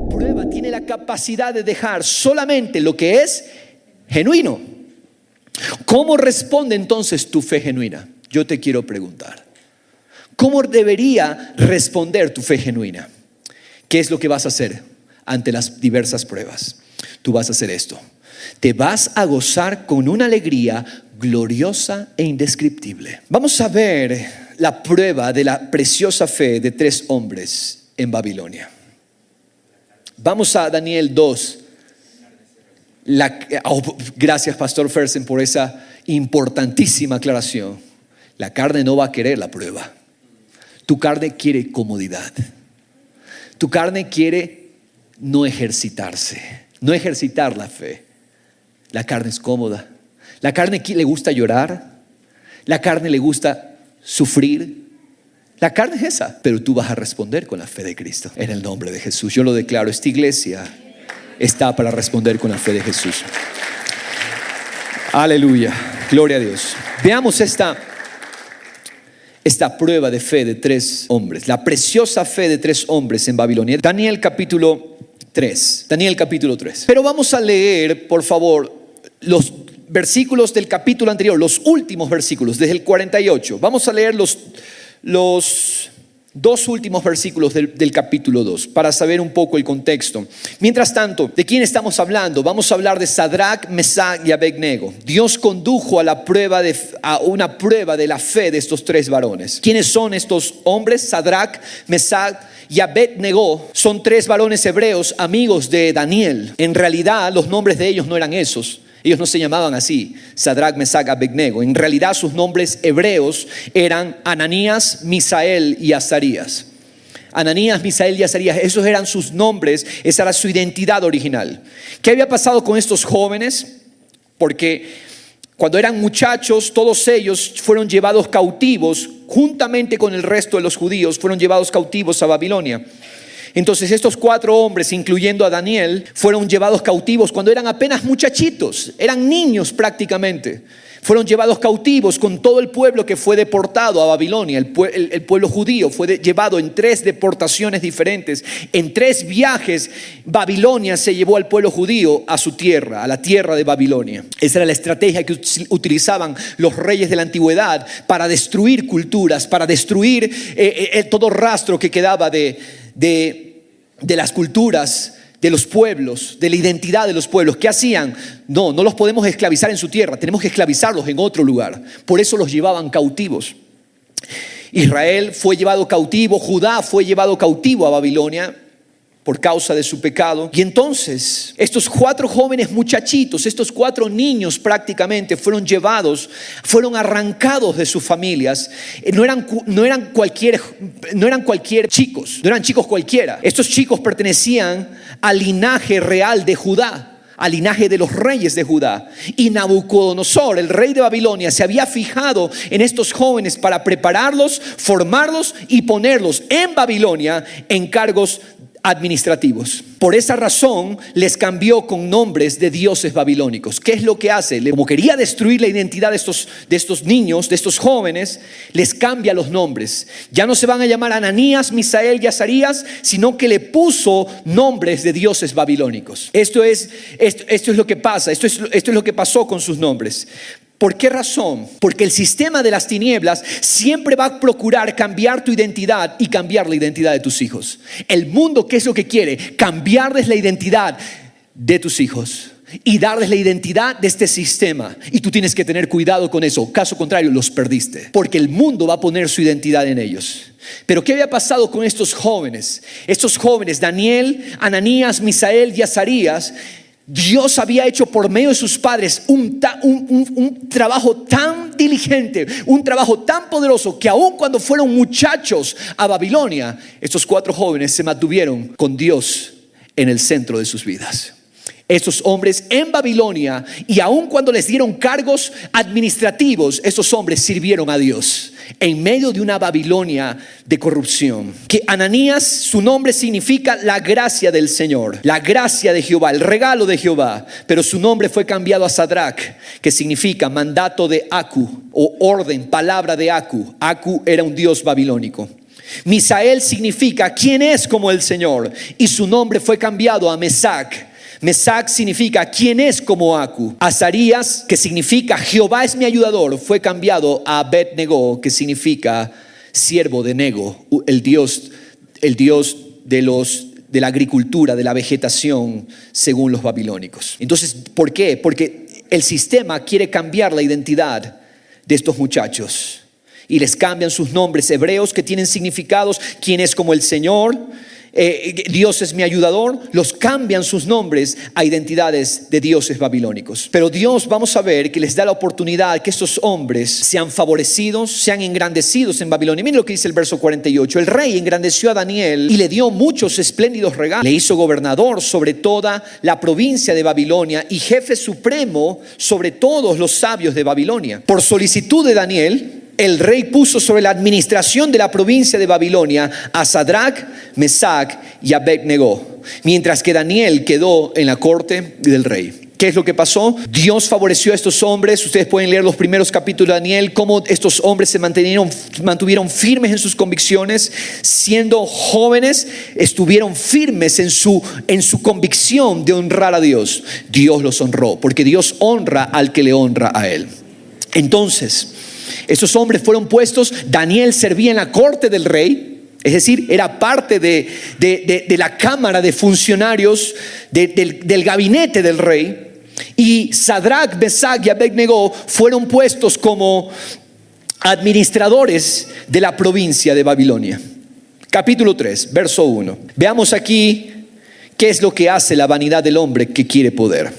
prueba tiene la capacidad de dejar solamente lo que es genuino. ¿Cómo responde entonces tu fe genuina? Yo te quiero preguntar. ¿Cómo debería responder tu fe genuina? ¿Qué es lo que vas a hacer ante las diversas pruebas? Tú vas a hacer esto. Te vas a gozar con una alegría gloriosa e indescriptible. Vamos a ver la prueba de la preciosa fe de 3 hombres en Babilonia. Vamos a Daniel 2. Gracias, Pastor Fersen, por esa importantísima aclaración. La carne no va a querer la prueba. Tu carne quiere comodidad. Tu carne quiere no ejercitarse, no ejercitar la fe. La carne es cómoda. La carne le gusta llorar. La carne le gusta sufrir. La carne es esa. Pero tú vas a responder con la fe de Cristo. En el nombre de Jesús. Yo lo declaro. Esta iglesia está para responder con la fe de Jesús. Aleluya. Gloria a Dios. Veamos esta prueba de fe de 3 hombres. La preciosa fe de 3 hombres en Babilonia. Daniel capítulo 3. Daniel capítulo 3. Pero vamos a leer, por favor, los versículos del capítulo anterior, los últimos versículos, desde el 48. Vamos a leer los 2 últimos versículos del capítulo 2 para saber un poco el contexto. Mientras tanto, ¿de quién estamos hablando? Vamos a hablar de Sadrac, Mesach y Abednego. Dios condujo a una prueba de la fe de estos 3 varones. ¿Quiénes son estos hombres? Sadrac, Mesach y Abednego son 3 varones hebreos, amigos de Daniel. En realidad, los nombres de ellos no eran esos. Ellos no se llamaban así, Sadrac, Mesach, Abednego. En realidad sus nombres hebreos eran Ananías, Misael y Azarías. Ananías, Misael y Azarías, esos eran sus nombres, esa era su identidad original. ¿Qué había pasado con estos jóvenes? Porque cuando eran muchachos, todos ellos fueron llevados cautivos, juntamente con el resto de los judíos, fueron llevados cautivos a Babilonia. Entonces estos 4 hombres, incluyendo a Daniel, fueron llevados cautivos cuando eran apenas muchachitos, eran niños prácticamente. Fueron llevados cautivos con todo el pueblo que fue deportado a Babilonia. El pueblo judío fue llevado en 3 deportaciones diferentes. En 3 viajes, Babilonia se llevó al pueblo judío a su tierra, a la tierra de Babilonia. Esa era la estrategia que utilizaban los reyes de la antigüedad para destruir culturas, para destruir todo rastro que quedaba de las culturas, de los pueblos, de la identidad de los pueblos. ¿Qué hacían? No los podemos esclavizar en su tierra, tenemos que esclavizarlos en otro lugar. Por eso los llevaban cautivos. Israel fue llevado cautivo, Judá fue llevado cautivo a Babilonia por causa de su pecado. Y entonces estos 4 jóvenes muchachitos, estos 4 niños prácticamente fueron llevados, fueron arrancados de sus familias. No eran chicos cualquiera. Estos chicos pertenecían al linaje real de Judá, al linaje de los reyes de Judá. Y Nabucodonosor, el rey de Babilonia, se había fijado en estos jóvenes para prepararlos, formarlos y ponerlos en Babilonia en cargos administrativos. Por esa razón les cambió con nombres de dioses babilónicos. ¿Qué es lo que hace? Como quería destruir la identidad de estos niños, de estos jóvenes, les cambia los nombres. Ya no se van a llamar Ananías, Misael y Azarías, sino que le puso nombres de dioses babilónicos. Esto es lo que pasa. Esto es lo que pasó con sus nombres. ¿Por qué razón? Porque el sistema de las tinieblas siempre va a procurar cambiar tu identidad y cambiar la identidad de tus hijos. El mundo, ¿qué es lo que quiere? Cambiarles la identidad de tus hijos y darles la identidad de este sistema. Y tú tienes que tener cuidado con eso. Caso contrario, los perdiste. Porque el mundo va a poner su identidad en ellos. Pero ¿qué había pasado con estos jóvenes? Estos jóvenes, Daniel, Ananías, Misael y Azarías, Dios había hecho por medio de sus padres un trabajo tan diligente, un trabajo tan poderoso, que aun cuando fueron muchachos a Babilonia, estos 4 jóvenes se mantuvieron con Dios en el centro de sus vidas. Estos hombres en Babilonia, y aun cuando les dieron cargos administrativos, estos hombres sirvieron a Dios en medio de una Babilonia de corrupción. Que Ananías, su nombre significa la gracia del Señor, la gracia de Jehová, el regalo de Jehová. Pero su nombre fue cambiado a Sadrac, que significa mandato de Aku, o orden, palabra de Aku. Aku era un dios babilónico. Misael significa ¿quién es como el Señor? Y su nombre fue cambiado a Mesac. Mesac significa ¿quién es como Acu? Azarías, que significa Jehová es mi ayudador, fue cambiado a Abed-Nego, que significa siervo de Nego, el Dios de la agricultura, de la vegetación, según los babilónicos. Entonces, ¿por qué? Porque el sistema quiere cambiar la identidad de estos muchachos y les cambian sus nombres hebreos que tienen significados. ¿Quién es como el Señor? Dios es mi ayudador. Los cambian sus nombres a identidades de dioses babilónicos. Pero Dios, vamos a ver, que les da la oportunidad que estos hombres sean favorecidos, sean engrandecidos en Babilonia. Miren lo que dice el verso 48. El rey engrandeció a Daniel y le dio muchos espléndidos regalos. Le hizo gobernador sobre toda la provincia de Babilonia y jefe supremo sobre todos los sabios de Babilonia. Por solicitud de Daniel, el rey puso sobre la administración de la provincia de Babilonia a Sadrach, Mesac y Abed-Nego, mientras que Daniel quedó en la corte del rey. ¿Qué es lo que pasó? Dios favoreció a estos hombres. Ustedes pueden leer los primeros capítulos de Daniel, cómo estos hombres se mantuvieron firmes en sus convicciones. Siendo jóvenes, estuvieron firmes en su convicción de honrar a Dios. Dios los honró, porque Dios honra al que le honra a Él. Entonces, estos hombres fueron puestos. Daniel servía en la corte del rey, es decir, era parte de la cámara de funcionarios del gabinete del rey. Y Sadrach, Mesach y Abed-Nego fueron puestos como administradores de la provincia de Babilonia. Capítulo 3, verso 1. Veamos aquí qué es lo que hace la vanidad del hombre que quiere poder.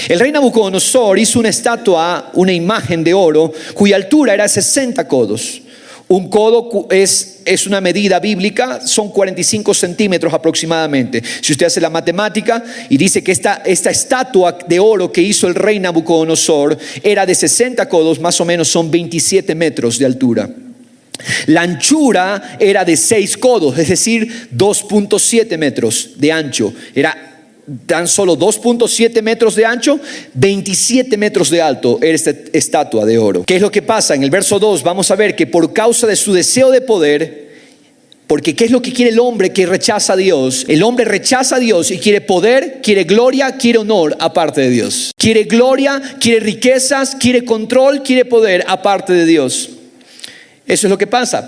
El rey Nabucodonosor hizo una estatua, una imagen de oro, cuya altura era 60 codos. Un codo es una medida bíblica, son 45 centímetros aproximadamente. Si usted hace la matemática y dice que esta estatua de oro que hizo el rey Nabucodonosor era de 60 codos, más o menos son 27 metros de altura. La anchura era de 6 codos, es decir, 2.7 metros de ancho. Era tan solo 2.7 metros de ancho, 27 metros de alto era esta estatua de oro. ¿Qué es lo que pasa? En el verso 2 vamos a ver que por causa de su deseo de poder, porque ¿qué es lo que quiere el hombre que rechaza a Dios? El hombre rechaza a Dios y quiere poder, quiere gloria, quiere honor aparte de Dios. Quiere gloria, quiere riquezas, quiere control, quiere poder aparte de Dios. Eso es lo que pasa.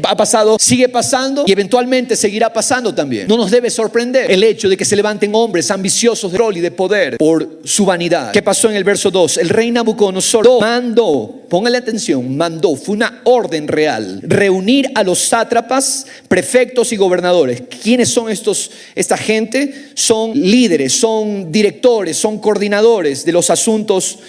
Ha pasado, sigue pasando y eventualmente seguirá pasando también. No nos debe sorprender el hecho de que se levanten hombres ambiciosos de rol y de poder por su vanidad. ¿Qué pasó en el verso 2? El rey Nabucodonosor mandó, póngale atención, fue una orden real, reunir a los sátrapas, prefectos y gobernadores. ¿Quiénes son esta gente? Son líderes, son directores, son coordinadores de los asuntos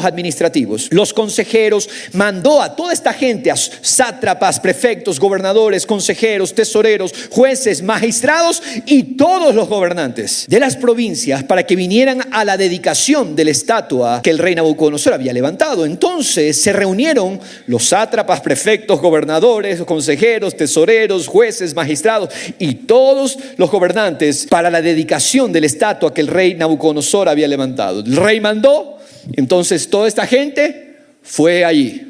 administrativos. Los consejeros, mandó a toda esta gente, a sátrapas, prefectos, gobernadores, consejeros, tesoreros, jueces, magistrados y todos los gobernantes de las provincias para que vinieran a la dedicación de la estatua que el rey Nabucodonosor había levantado. Entonces se reunieron los sátrapas, prefectos, gobernadores, consejeros, tesoreros, jueces, magistrados y todos los gobernantes para la dedicación de la estatua que el rey Nabucodonosor había levantado. El rey mandó, entonces toda esta gente fue allí.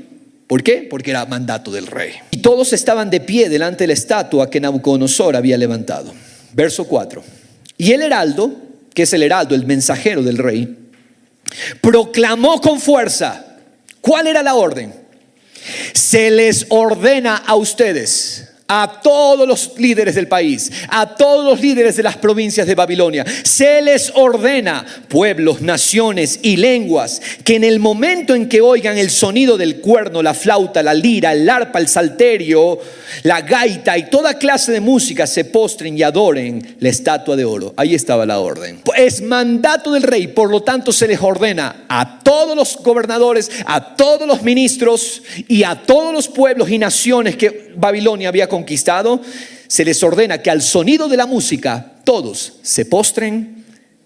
¿Por qué? Porque era mandato del rey. Y todos estaban de pie delante de la estatua que Nabucodonosor había levantado. Verso 4. Y el heraldo, que es el heraldo, el mensajero del rey, proclamó con fuerza. ¿Cuál era la orden? Se les ordena a ustedes, a todos los líderes del país, a todos los líderes de las provincias de Babilonia, se les ordena, pueblos, naciones y lenguas, que en el momento en que oigan el sonido del cuerno, la flauta, la lira, el arpa, el salterio, la gaita y toda clase de música, se postren y adoren la estatua de oro. Ahí estaba la orden. Es mandato del rey, por lo tanto se les ordena a todos los gobernadores, a todos los ministros y a todos los pueblos y naciones que Babilonia había conquistado, se les ordena que al sonido de la música todos se postren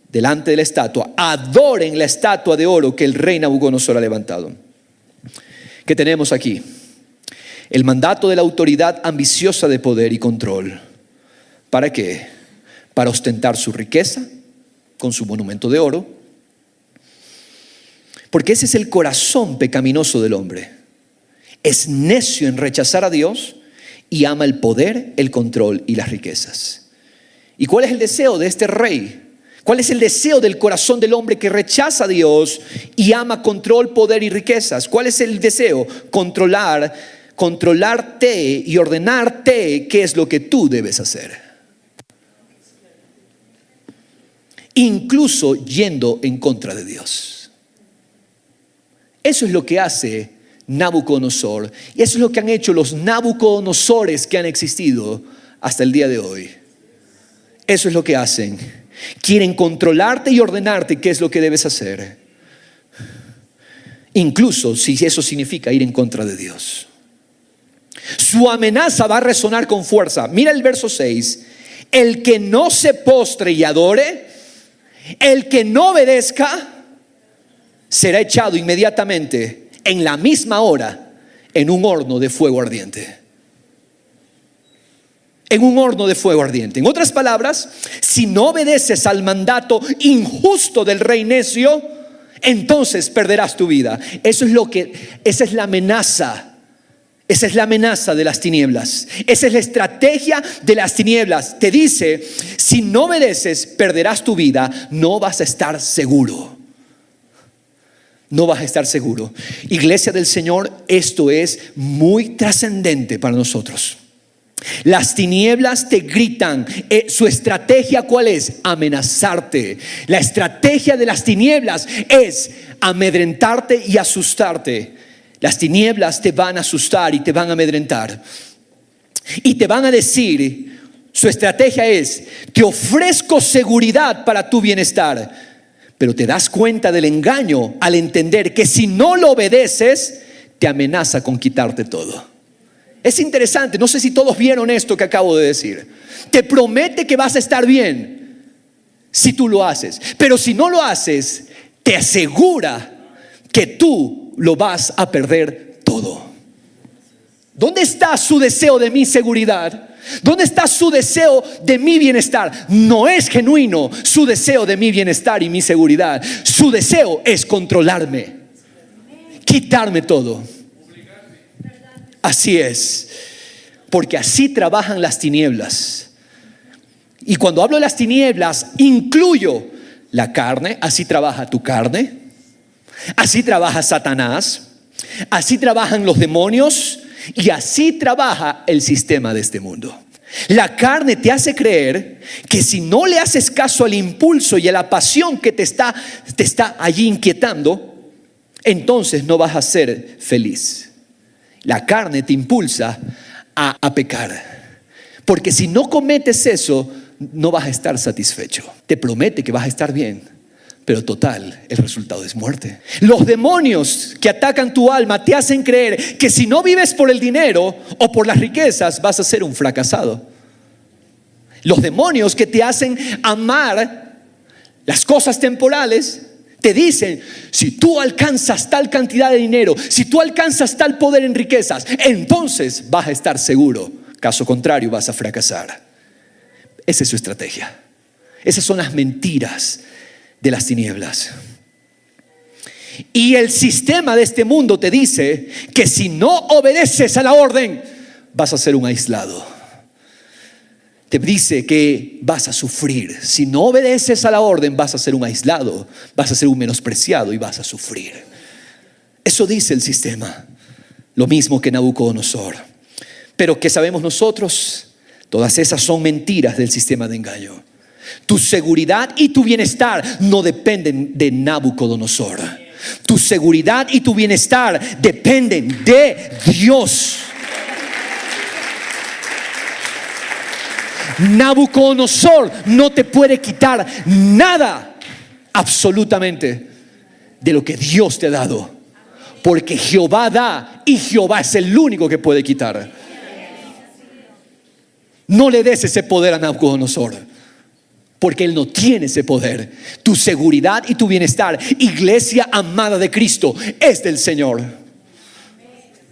delante de la estatua, adoren la estatua de oro que el rey Nabucodonosor ha levantado. ¿Qué tenemos aquí? El mandato de la autoridad ambiciosa de poder y control. ¿Para qué? Para ostentar su riqueza con su monumento de oro. Porque ese es el corazón pecaminoso del hombre. Es necio en rechazar a Dios y ama el poder, el control y las riquezas. ¿Y cuál es el deseo de este rey? ¿Cuál es el deseo del corazón del hombre que rechaza a Dios y ama control, poder y riquezas? ¿Cuál es el deseo? Controlarte y ordenarte qué es lo que tú debes hacer. Incluso yendo en contra de Dios. Eso es lo que hace Nabucodonosor. Y eso es lo que han hecho los Nabucodonosores que han existido hasta el día de hoy. Eso es lo que hacen. Quieren controlarte y ordenarte qué es lo que debes hacer. Incluso si eso significa ir en contra de Dios. Su amenaza va a resonar con fuerza. Mira el verso 6. El que no se postre y adore, el que no obedezca, será echado inmediatamente en la misma hora en un horno de fuego ardiente. En un horno de fuego ardiente. En otras palabras, si no obedeces al mandato injusto del rey necio, entonces perderás tu vida. Esa es la amenaza. Esa es la amenaza de las tinieblas. Esa es la estrategia de las tinieblas. Te dice, si no obedeces, perderás tu vida. No vas a estar seguro. No vas a estar seguro. Iglesia del Señor, esto es muy trascendente para nosotros. Las tinieblas te gritan. Su estrategia, ¿cuál es? Amenazarte. La estrategia de las tinieblas es amedrentarte y asustarte. Las tinieblas te van a asustar y te van a amedrentar. Y te van a decir, su estrategia es, te ofrezco seguridad para tu bienestar. Pero te das cuenta del engaño al entender que si no lo obedeces, te amenaza con quitarte todo. Es interesante, no sé si todos vieron esto que acabo de decir. Te promete que vas a estar bien si tú lo haces. Pero si no lo haces, te asegura que tú lo vas a perder todo. ¿Dónde está su deseo de mi seguridad? ¿Dónde está su deseo de mi bienestar? No es genuino su deseo de mi bienestar y mi seguridad. Su deseo es controlarme, quitarme todo. Así es, porque así trabajan las tinieblas. Y cuando hablo de las tinieblas, incluyo la carne. Así trabaja tu carne, así trabaja Satanás, así trabajan los demonios y así trabaja el sistema de este mundo. La carne te hace creer que si no le haces caso al impulso y a la pasión que te está allí inquietando, entonces no vas a ser feliz. La carne te impulsa a pecar. Porque si no cometes eso, no vas a estar satisfecho. Te promete que vas a estar bien, pero total, el resultado es muerte. Los demonios que atacan tu alma te hacen creer que si no vives por el dinero o por las riquezas, vas a ser un fracasado. Los demonios que te hacen amar las cosas temporales te dicen, si tú alcanzas tal cantidad de dinero, si tú alcanzas tal poder en riquezas, entonces vas a estar seguro. Caso contrario, vas a fracasar. Esa es su estrategia. Esas son las mentiras de las tinieblas. Y el sistema de este mundo te dice que si no obedeces a la orden, vas a ser un aislado. Te dice que vas a sufrir. Si no obedeces a la orden, vas a ser un aislado, vas a ser un menospreciado y vas a sufrir. Eso dice el sistema. Lo mismo que Nabucodonosor. Pero ¿qué sabemos nosotros? Todas esas son mentiras del sistema de engaño. Tu seguridad y tu bienestar no dependen de Nabucodonosor. Tu seguridad y tu bienestar dependen de Dios. Nabucodonosor no te puede quitar nada, absolutamente, de lo que Dios te ha dado. Porque Jehová da y Jehová es el único que puede quitar. No le des ese poder a Nabucodonosor, porque él no tiene ese poder. Tu seguridad y tu bienestar, iglesia amada de Cristo, es del Señor.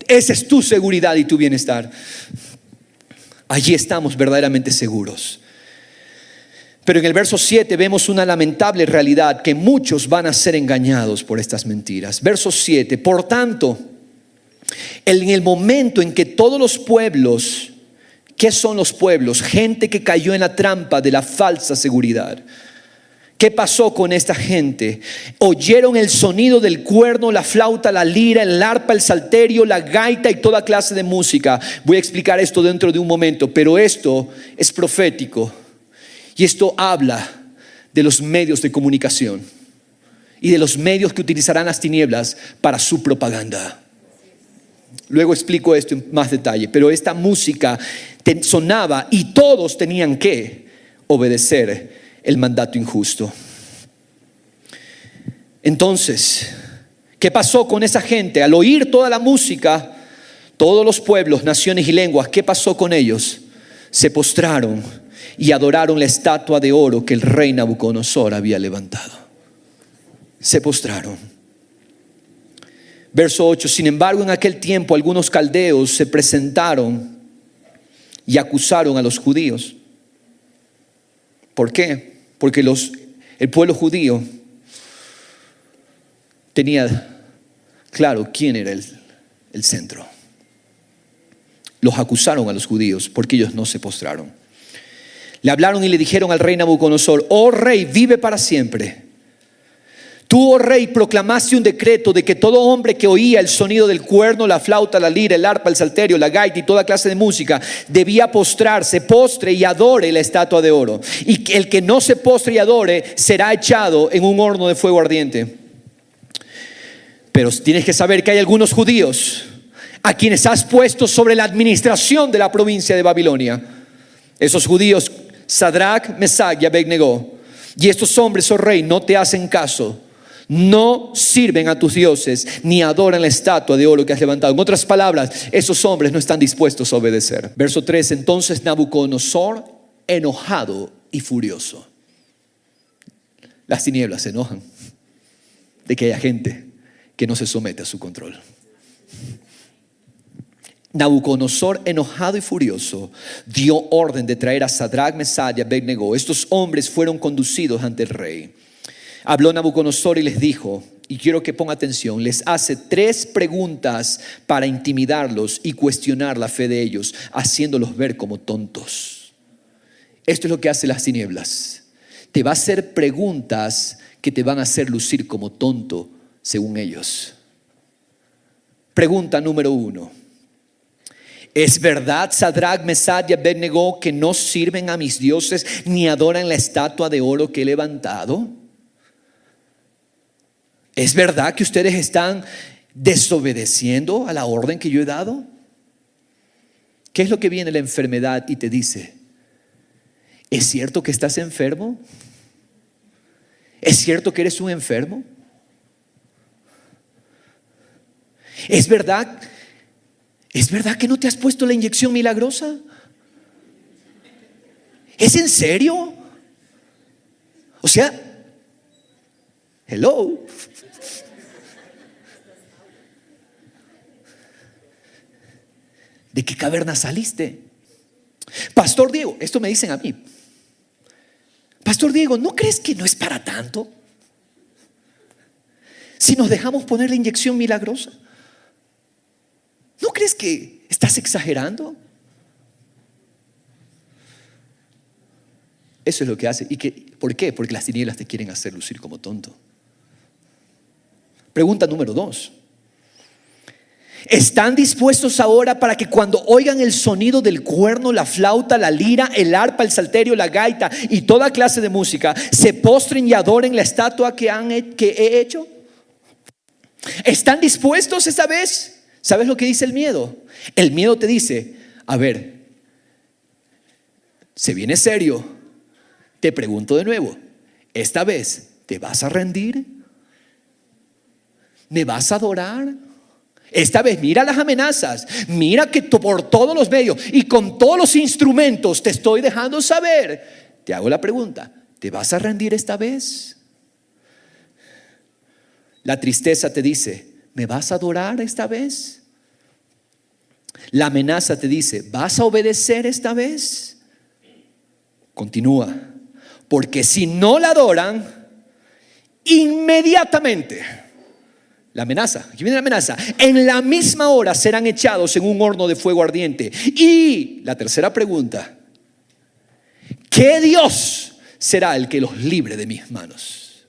Esa es tu seguridad y tu bienestar. Allí estamos verdaderamente seguros. Pero en el verso 7 vemos una lamentable realidad, que muchos van a ser engañados por estas mentiras. Verso 7, por tanto, en el momento en que todos los pueblos ¿Qué son los pueblos? Gente que cayó en la trampa de la falsa seguridad. ¿Qué pasó con esta gente? Oyeron el sonido del cuerno, la flauta, la lira, el arpa, el salterio, la gaita y toda clase de música. Voy a explicar esto dentro de un momento, pero esto es profético. Y esto habla de los medios de comunicación y de los medios que utilizarán las tinieblas para su propaganda. Luego explico esto en más detalle, pero esta música sonaba y todos tenían que obedecer el mandato injusto. Entonces, ¿qué pasó con esa gente? Al oír toda la música, todos los pueblos, naciones y lenguas, ¿qué pasó con ellos? Se postraron y adoraron la estatua de oro que el rey Nabucodonosor había levantado. Se postraron. Verso 8: sin embargo, en aquel tiempo algunos caldeos se presentaron y acusaron a los judíos. ¿Por qué? Porque el pueblo judío tenía claro quién era el centro. Los acusaron a los judíos porque ellos no se postraron. Le hablaron y le dijeron al rey Nabucodonosor: oh rey, vive para siempre. Tú, oh rey, proclamaste un decreto de que todo hombre que oía el sonido del cuerno, la flauta, la lira, el arpa, el salterio, la gaita y toda clase de música debía postrarse, postre y adore la estatua de oro. Y el que no se postre y adore será echado en un horno de fuego ardiente. Pero tienes que saber que hay algunos judíos a quienes has puesto sobre la administración de la provincia de Babilonia. Esos judíos, Sadrach, Mesach y Abednego. Y estos hombres, oh rey, no te hacen caso. No sirven a tus dioses ni adoran la estatua de oro que has levantado. En otras palabras, esos hombres no están dispuestos a obedecer. Verso 3: entonces Nabucodonosor, enojado y furioso. Las tinieblas se enojan de que haya gente que no se somete a su control. Nabucodonosor, enojado y furioso, dio orden de traer a Sadrach, Mesach y Abednego. Estos hombres fueron conducidos ante el rey. Habló Nabucodonosor y les dijo, y quiero que ponga atención, les hace 3 preguntas para intimidarlos y cuestionar la fe de ellos, haciéndolos ver como tontos. Esto es lo que hace las tinieblas. Te va a hacer preguntas que te van a hacer lucir como tonto según ellos. Pregunta número 1: ¿es verdad, Sadrach, Mesach y Abednego, que no sirven a mis dioses ni adoran la estatua de oro que he levantado? ¿Es verdad que ustedes están desobedeciendo a la orden que yo he dado? ¿Qué es lo que viene la enfermedad y te dice? ¿Es cierto que estás enfermo? ¿Es cierto que eres un enfermo? ¿Es verdad que no te has puesto la inyección milagrosa? ¿Es en serio? O sea, hello. ¿De qué caverna saliste? Pastor Diego, esto me dicen a mí. Pastor Diego, ¿no crees que no es para tanto? Si nos dejamos poner la inyección milagrosa, ¿no crees que estás exagerando? Eso es lo que hace. ¿Por qué? Porque las tinieblas te quieren hacer lucir como tonto. Pregunta número 2: ¿están dispuestos ahora para que cuando oigan el sonido del cuerno, la flauta, la lira, el arpa, el salterio, la gaita y toda clase de música, se postren y adoren la estatua que he hecho? ¿Están dispuestos esta vez? ¿Sabes lo que dice el miedo? El miedo te dice, a ver, se viene serio. Te pregunto de nuevo, ¿esta vez te vas a rendir? ¿Me vas a adorar? Esta vez mira las amenazas, mira que por todos los medios y con todos los instrumentos te estoy dejando saber. Te hago la pregunta, ¿te vas a rendir esta vez? La tristeza te dice, ¿me vas a adorar esta vez? La amenaza te dice, ¿vas a obedecer esta vez? Continúa, porque si no la adoran, inmediatamente La amenaza, aquí viene la amenaza. En la misma hora serán echados en un horno de fuego ardiente. Y la tercera pregunta: ¿qué Dios será el que los libre de mis manos?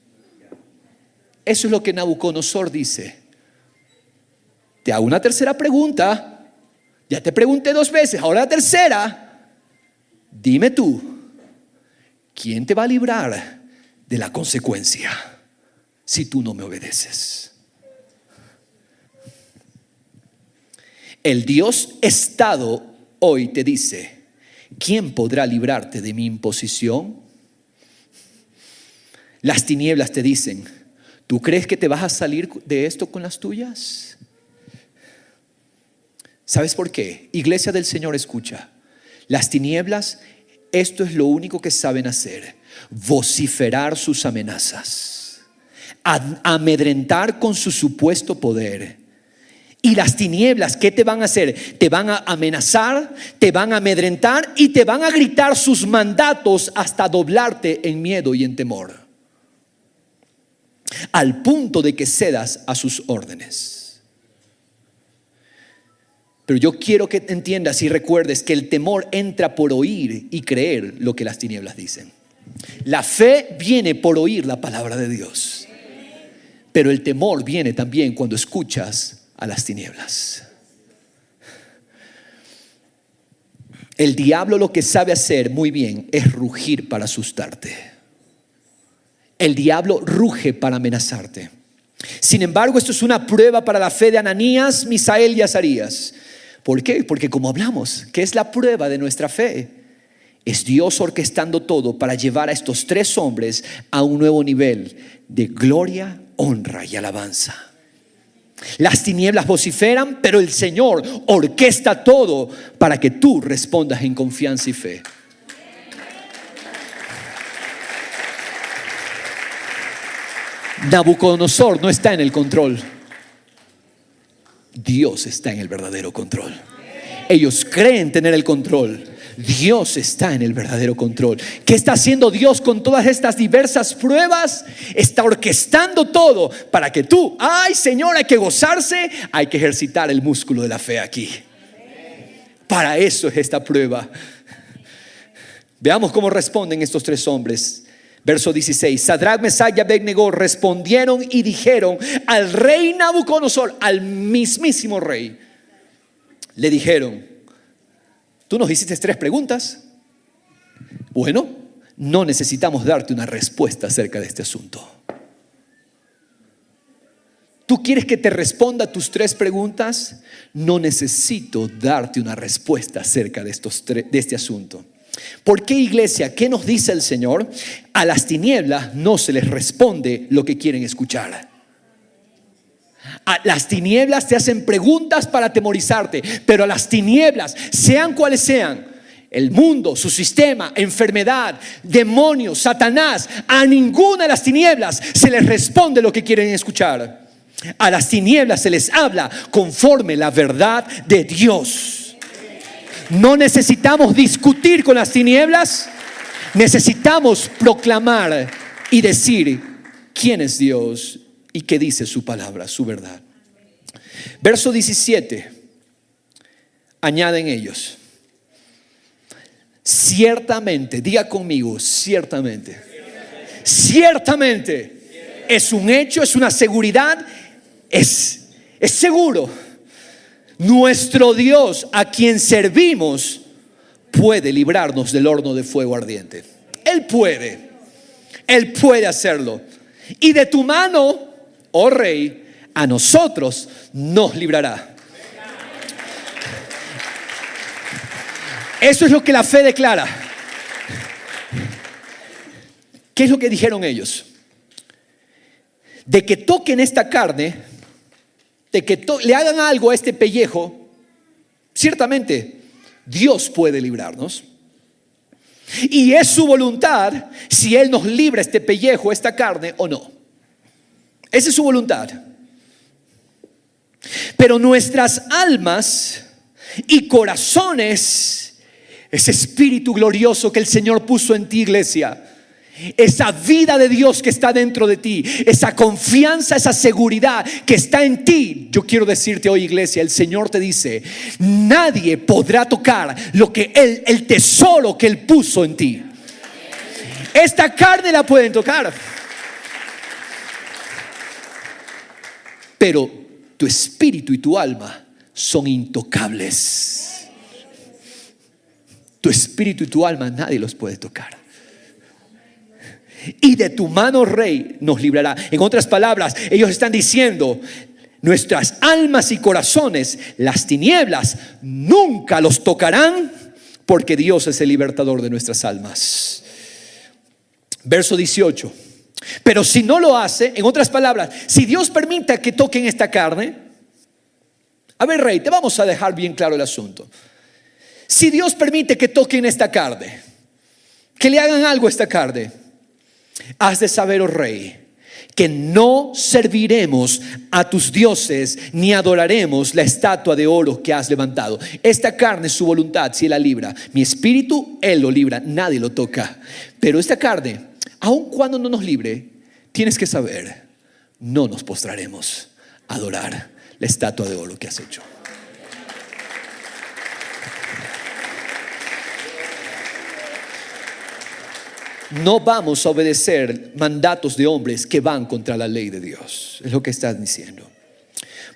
Eso es lo que Nabucodonosor dice. Te hago una tercera pregunta. Ya te pregunté 2 veces, ahora la tercera. Dime tú, ¿quién te va a librar de la consecuencia si tú no me obedeces? El Dios Estado hoy te dice: ¿quién podrá librarte de mi imposición? Las tinieblas te dicen: ¿tú crees que te vas a salir de esto con las tuyas? ¿Sabes por qué? Iglesia del Señor, escucha. Las tinieblas, esto es lo único que saben hacer: vociferar sus amenazas, amedrentar con su supuesto poder. Y las tinieblas, ¿qué te van a hacer? Te van a amenazar, te van a amedrentar y te van a gritar sus mandatos hasta doblarte en miedo y en temor, al punto de que cedas a sus órdenes. Pero yo quiero que entiendas y recuerdes que el temor entra por oír y creer lo que las tinieblas dicen. La fe viene por oír la palabra de Dios, pero el temor viene también cuando escuchas a las tinieblas. El diablo lo que sabe hacer muy bien es rugir para asustarte. El diablo ruge para amenazarte. Sin embargo, esto es una prueba para la fe de Ananías, Misael y Azarías. ¿Por qué? Porque como hablamos, ¿qué es la prueba de nuestra fe? Es Dios orquestando todo para llevar a estos 3 hombres a un nuevo nivel de gloria, honra y alabanza. Las tinieblas vociferan, pero el Señor orquesta todo para que tú respondas en confianza y fe. Nabucodonosor no está en el control. Dios está en el verdadero control. Ellos creen tener el control. Dios está en el verdadero control. ¿Qué está haciendo Dios con todas estas diversas pruebas? Está orquestando todo para que tú, ay Señor, hay que gozarse, hay que ejercitar el músculo de la fe aquí. Para eso es esta prueba. Veamos cómo responden estos 3 hombres. Verso 16: Sadrac, Mesach y Abednego respondieron y dijeron al rey Nabucodonosor, al mismísimo rey, le dijeron: tú nos hiciste 3 preguntas. Bueno, no necesitamos darte una respuesta acerca de este asunto. ¿Tú quieres que te responda tus 3 preguntas? No necesito darte una respuesta acerca de este asunto. ¿Por qué, iglesia? ¿Qué nos dice el Señor? A las tinieblas no se les responde lo que quieren escuchar. A las tinieblas te hacen preguntas para atemorizarte, pero a las tinieblas, sean cuales sean, el mundo, su sistema, enfermedad, demonios, Satanás, a ninguna de las tinieblas se les responde lo que quieren escuchar. A las tinieblas se les habla conforme la verdad de Dios. No necesitamos discutir con las tinieblas, necesitamos proclamar y decir quién es Dios y qué dice su palabra, su verdad. Verso 17, añaden ellos: ciertamente, diga conmigo, ciertamente. Ciertamente es un hecho, es una seguridad, es seguro. Nuestro Dios, a quien servimos, puede librarnos del horno de fuego ardiente. Él puede hacerlo. Y de tu mano, oh rey, a nosotros nos librará. Eso es lo que la fe declara. ¿Qué es lo que dijeron ellos? De que toquen esta carne, de que le hagan algo a este pellejo, ciertamente Dios puede librarnos. Y es su voluntad si Él nos libra este pellejo, esta carne o no. Esa es su voluntad. Pero nuestras almas y corazones, ese espíritu glorioso que el Señor puso en ti, iglesia, esa vida de Dios que está dentro de ti, esa confianza, esa seguridad que está en ti. Yo quiero decirte hoy, iglesia, el Señor te dice: nadie podrá tocar lo que el tesoro que Él puso en ti. Esta carne la pueden tocar, pero tu espíritu y tu alma son intocables. Tu espíritu y tu alma nadie los puede tocar. Y de tu mano, Rey, nos librará. En otras palabras, ellos están diciendo: nuestras almas y corazones, las tinieblas nunca los tocarán, porque Dios es el libertador de nuestras almas. Verso 18. Pero si no lo hace, en otras palabras, si Dios permite que toquen esta carne, a ver, Rey, te vamos a dejar bien claro el asunto. Si Dios permite que toquen esta carne, que le hagan algo a esta carne, has de saber, oh Rey, que no serviremos a tus dioses ni adoraremos la estatua de oro que has levantado. Esta carne es su voluntad, si Él la libra. Mi espíritu, Él lo libra, nadie lo toca. Pero esta carne, aun cuando no nos libre, tienes que saber, no nos postraremos a adorar la estatua de oro que has hecho. No vamos a obedecer mandatos de hombres que van contra la ley de Dios. Es lo que estás diciendo.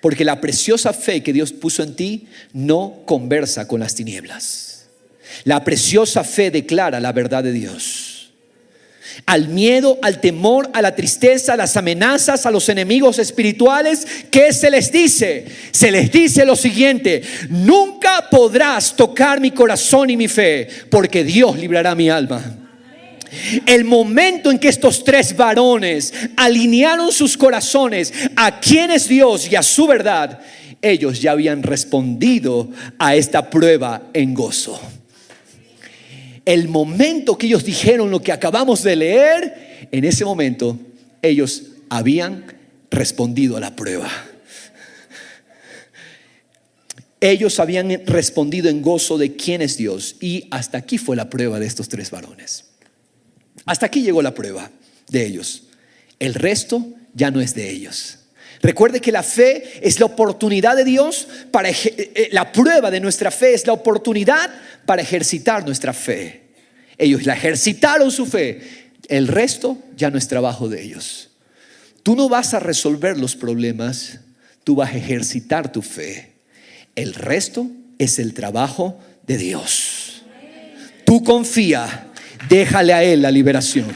Porque la preciosa fe que Dios puso en ti no conversa con las tinieblas. La preciosa fe declara la verdad de Dios. Al miedo, al temor, a la tristeza, a las amenazas, a los enemigos espirituales, ¿qué se les dice? Se les dice lo siguiente: nunca podrás tocar mi corazón y mi fe, porque Dios librará mi alma. El momento en que estos tres varones alinearon sus corazones a quién es Dios y a su verdad, ellos ya habían respondido a esta prueba en gozo. El momento que ellos dijeron lo que acabamos de leer, en ese momento ellos habían respondido a la prueba. Ellos habían respondido en gozo de quién es Dios. Y hasta aquí fue la prueba de estos tres varones. Hasta aquí llegó la prueba de ellos. El resto ya no es de ellos. Recuerde que la fe es la oportunidad de Dios para la prueba de nuestra fe es la oportunidad para ejercitar nuestra fe. Ellos la ejercitaron su fe. El resto ya no es trabajo de ellos. Tú no vas a resolver los problemas, tú vas a ejercitar tu fe. El resto es el trabajo de Dios. Tú confía. Déjale a Él la liberación.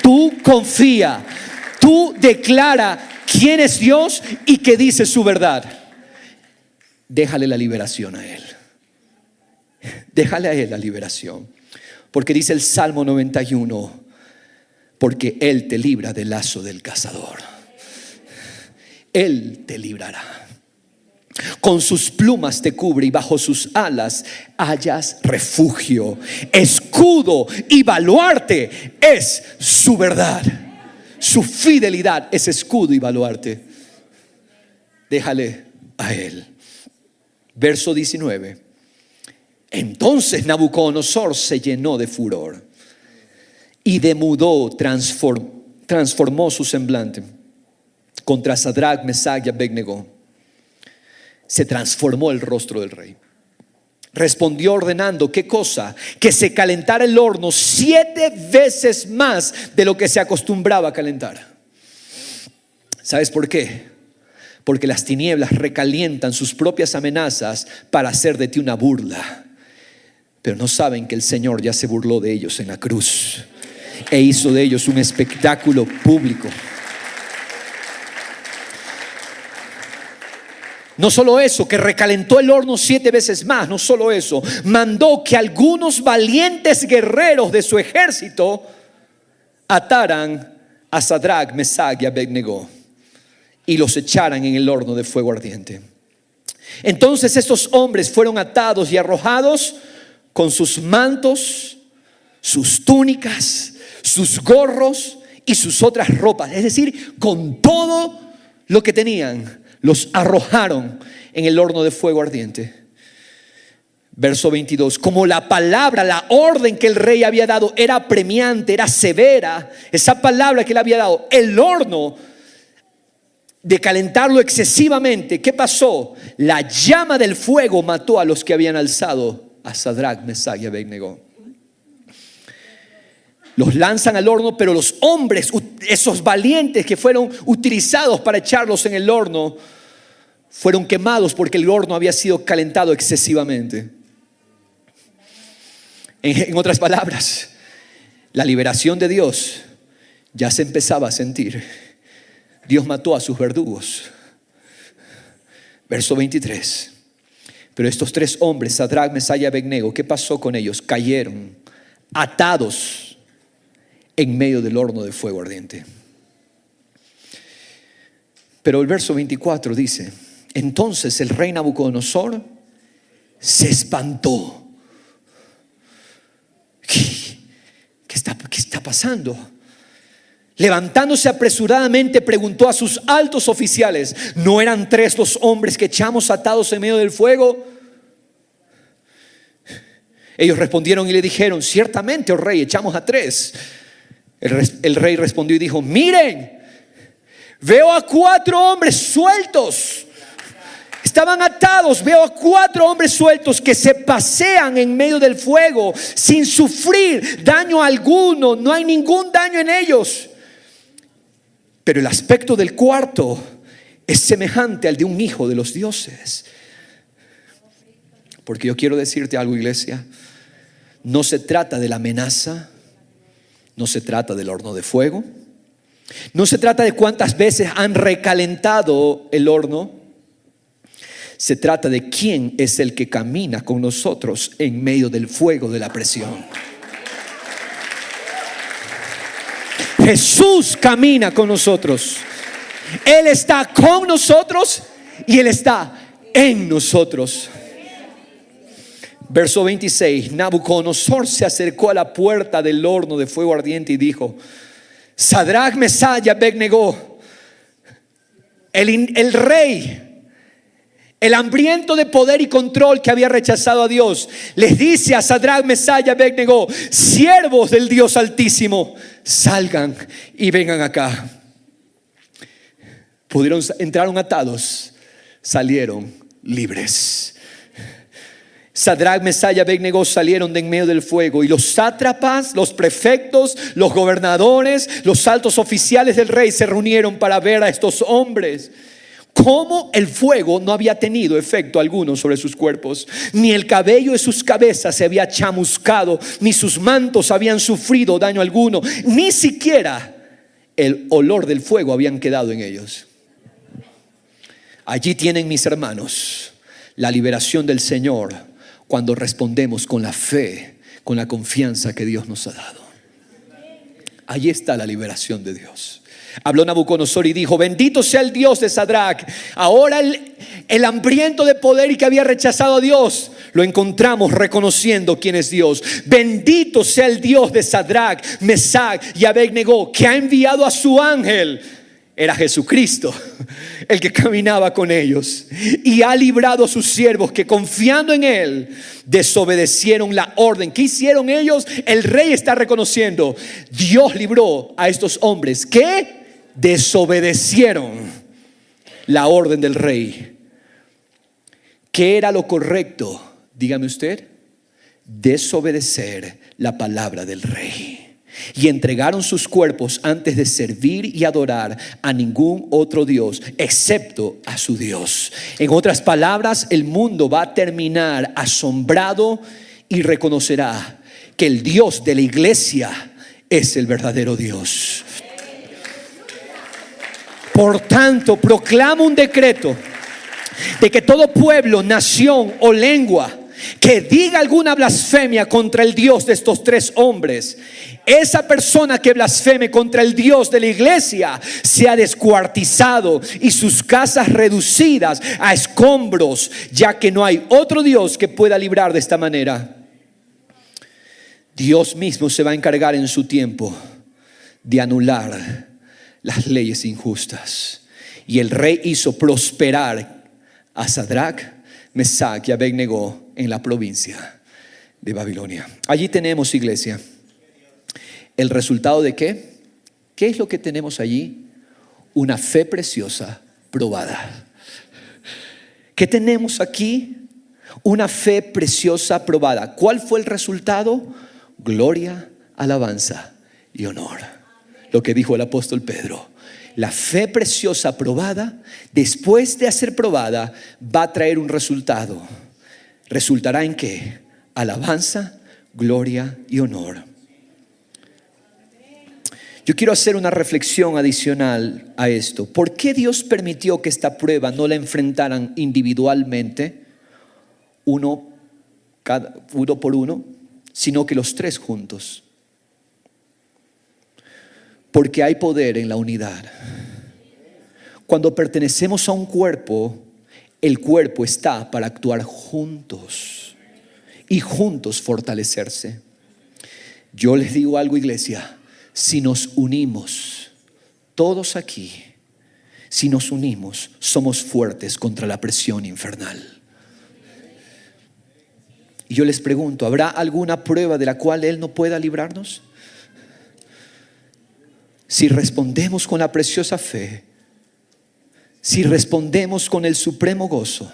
Tú confía, tú declara quién es Dios y que dice su verdad. Déjale la liberación a Él. Déjale a Él la liberación. Porque dice el Salmo 91, porque Él te libra del lazo del cazador. Él te librará. Con sus plumas te cubre y bajo sus alas hallas refugio. Escudo y baluarte es su verdad. Su fidelidad es escudo y baluarte. Déjale a Él. Verso 19. Entonces Nabucodonosor se llenó de furor y demudó, transformó su semblante contra Sadrach, Mesach y Abednego. Se transformó el rostro del rey. Respondió ordenando, ¿qué cosa? Que se calentara el horno 7 veces más de lo que se acostumbraba a calentar. ¿Sabes por qué? Porque las tinieblas recalientan sus propias amenazas para hacer de ti una burla. Pero no saben que el Señor ya se burló de ellos en la cruz e hizo de ellos un espectáculo público. No solo eso, que recalentó el horno 7 veces más. No solo eso, mandó que algunos valientes guerreros de su ejército ataran a Sadrach, Mesach y Abednego y los echaran en el horno de fuego ardiente. Entonces estos hombres fueron atados y arrojados con sus mantos, sus túnicas, sus gorros y sus otras ropas. Es decir, con todo lo que tenían, los arrojaron en el horno de fuego ardiente. Verso 22, como la palabra, la orden que el rey había dado era apremiante, era severa, esa palabra que le había dado, el horno de calentarlo excesivamente, ¿qué pasó? La llama del fuego mató a los que habían alzado a Sadrach, Mesach y Abednego. Los lanzan al horno, pero los hombres, esos valientes que fueron utilizados para echarlos en el horno, fueron quemados porque el horno había sido calentado excesivamente. En otras palabras, la liberación de Dios ya se empezaba a sentir. Dios mató a sus verdugos. Verso 23. Pero estos tres hombres, Sadrach, Mesach y Abednego, ¿qué pasó con ellos? Cayeron atados en medio del horno de fuego ardiente. Pero el verso 24 dice: entonces el rey Nabucodonosor se espantó. ¿Qué está pasando? Levantándose apresuradamente, preguntó a sus altos oficiales: ¿no eran tres los hombres que echamos atados en medio del fuego? Ellos respondieron y le dijeron: ciertamente, oh rey, echamos a tres. El rey respondió y dijo: miren, veo a 4 hombres sueltos. Estaban atados, veo a 4 hombres sueltos que se pasean en medio del fuego sin sufrir daño alguno. No hay ningún daño en ellos. Pero el aspecto del cuarto es semejante al de un hijo de los dioses. Porque yo quiero decirte algo, iglesia. No se trata de la amenaza, no se trata del horno de fuego, no se trata de cuántas veces han recalentado el horno. Se trata de quién es el que camina con nosotros en medio del fuego de la presión. Jesús camina con nosotros. Él está con nosotros y Él está en nosotros. Verso 26. Nabucodonosor se acercó a la puerta del horno de fuego ardiente y dijo: Sadrach, Mesach y Abednego, el rey, el hambriento de poder y control que había rechazado a Dios, les dice a Sadrach, Mesach y Abednego: siervos del Dios Altísimo, salgan y vengan acá. Entraron atados, salieron libres. Sadrach, Mesach y Abednego salieron de en medio del fuego, y los sátrapas, los prefectos, los gobernadores, los altos oficiales del rey se reunieron para ver a estos hombres. Cómo el fuego no había tenido efecto alguno sobre sus cuerpos, ni el cabello de sus cabezas se había chamuscado, ni sus mantos habían sufrido daño alguno, ni siquiera el olor del fuego habían quedado en ellos. Allí tienen, mis hermanos, la liberación del Señor cuando respondemos con la fe, con la confianza que Dios nos ha dado. Allí está la liberación de Dios. Habló Nabucodonosor y dijo: bendito sea el Dios de Sadrach. Ahora el hambriento de poder y que había rechazado a Dios, lo encontramos reconociendo quién es Dios. Bendito sea el Dios de Sadrach, Mesach y Abednego, que ha enviado a su ángel. Era Jesucristo el que caminaba con ellos, y ha librado a sus siervos que, confiando en Él, desobedecieron la orden. ¿Qué hicieron ellos? El rey está reconociendo: Dios libró a estos hombres que desobedecieron la orden del rey. ¿Qué era lo correcto? Dígame usted. Desobedecer la palabra del rey. Y entregaron sus cuerpos antes de servir y adorar a ningún otro Dios excepto a su Dios. En otras palabras, el mundo va a terminar asombrado y reconocerá que el Dios de la iglesia es el verdadero Dios. Por tanto, proclamo un decreto de que todo pueblo, nación o lengua que diga alguna blasfemia contra el Dios de estos tres hombres, esa persona que blasfeme contra el Dios de la iglesia sea descuartizado y sus casas reducidas a escombros, ya que no hay otro Dios que pueda librar de esta manera. Dios mismo se va a encargar en su tiempo de anular las leyes injustas. Y el rey hizo prosperar a Sadrach, Mesach y Abednego en la provincia de Babilonia. Allí tenemos, iglesia, el resultado de ¿qué? ¿Qué es lo que tenemos allí? Una fe preciosa probada. ¿Qué tenemos aquí? Una fe preciosa probada. ¿Cuál fue el resultado? Gloria, alabanza y honor. Lo que dijo el apóstol Pedro. La fe preciosa probada, después de ser probada, va a traer un resultado. ¿Resultará en qué? Alabanza, gloria y honor. Yo quiero hacer una reflexión adicional a esto. ¿Por qué Dios permitió que esta prueba no la enfrentaran individualmente, uno por uno, sino que los tres juntos? Porque hay poder en la unidad. Cuando pertenecemos a un cuerpo, el cuerpo está para actuar juntos y juntos fortalecerse. Yo les digo algo, iglesia, si nos unimos, todos aquí, si nos unimos, somos fuertes contra la presión infernal. Y yo les pregunto, ¿habrá alguna prueba de la cual Él no pueda librarnos? Si respondemos con la preciosa fe, si respondemos con el supremo gozo,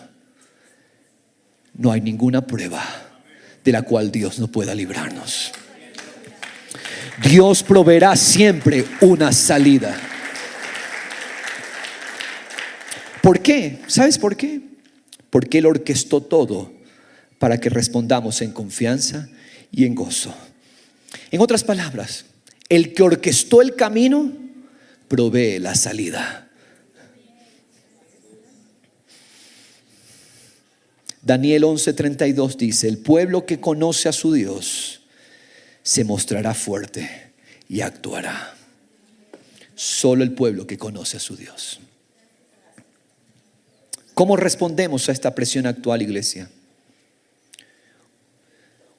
no hay ninguna prueba de la cual Dios no pueda librarnos. Dios proveerá siempre una salida. ¿Por qué? ¿Sabes por qué? Porque Él orquestó todo para que respondamos en confianza y en gozo. En otras palabras, el que orquestó el camino provee la salida. Daniel 11:32 dice: el pueblo que conoce a su Dios se mostrará fuerte y actuará. Solo el pueblo que conoce a su Dios. ¿Cómo respondemos a esta presión actual, iglesia?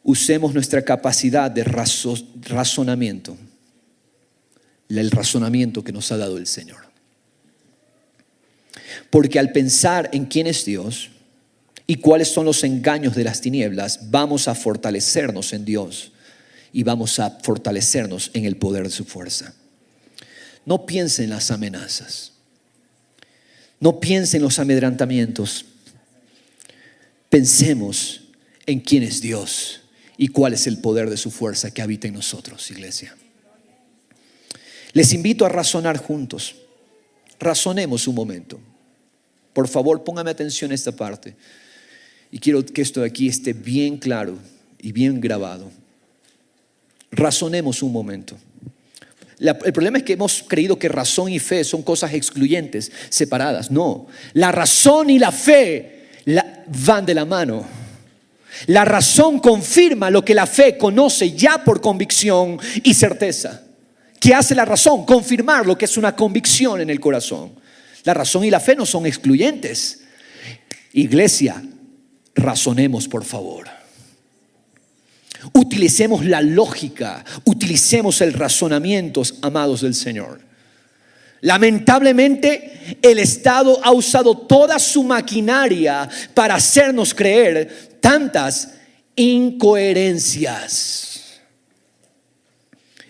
Usemos nuestra capacidad de razonamiento, el razonamiento que nos ha dado el Señor. Porque al pensar en quién es Dios y cuáles son los engaños de las tinieblas, vamos a fortalecernos en Dios y vamos a fortalecernos en el poder de su fuerza. No piensen en las amenazas, no piensen en los amedrentamientos. Pensemos en quién es Dios y cuál es el poder de su fuerza que habita en nosotros, iglesia. Les invito a razonar juntos. Razonemos un momento. Por favor, póngame atención a esta parte. Y quiero que esto de aquí esté bien claro y bien grabado. Razonemos un momento. El problema es que hemos creído que razón y fe son cosas excluyentes, separadas. No, la razón y la fe van de la mano. La razón confirma lo que la fe conoce ya por convicción y certeza. ¿Qué hace la razón? Confirmar lo que es una convicción en el corazón. La razón y la fe no son excluyentes. Iglesia, razonemos, por favor. Utilicemos la lógica, utilicemos el razonamiento, amados del Señor. Lamentablemente, el Estado ha usado toda su maquinaria para hacernos creer tantas incoherencias.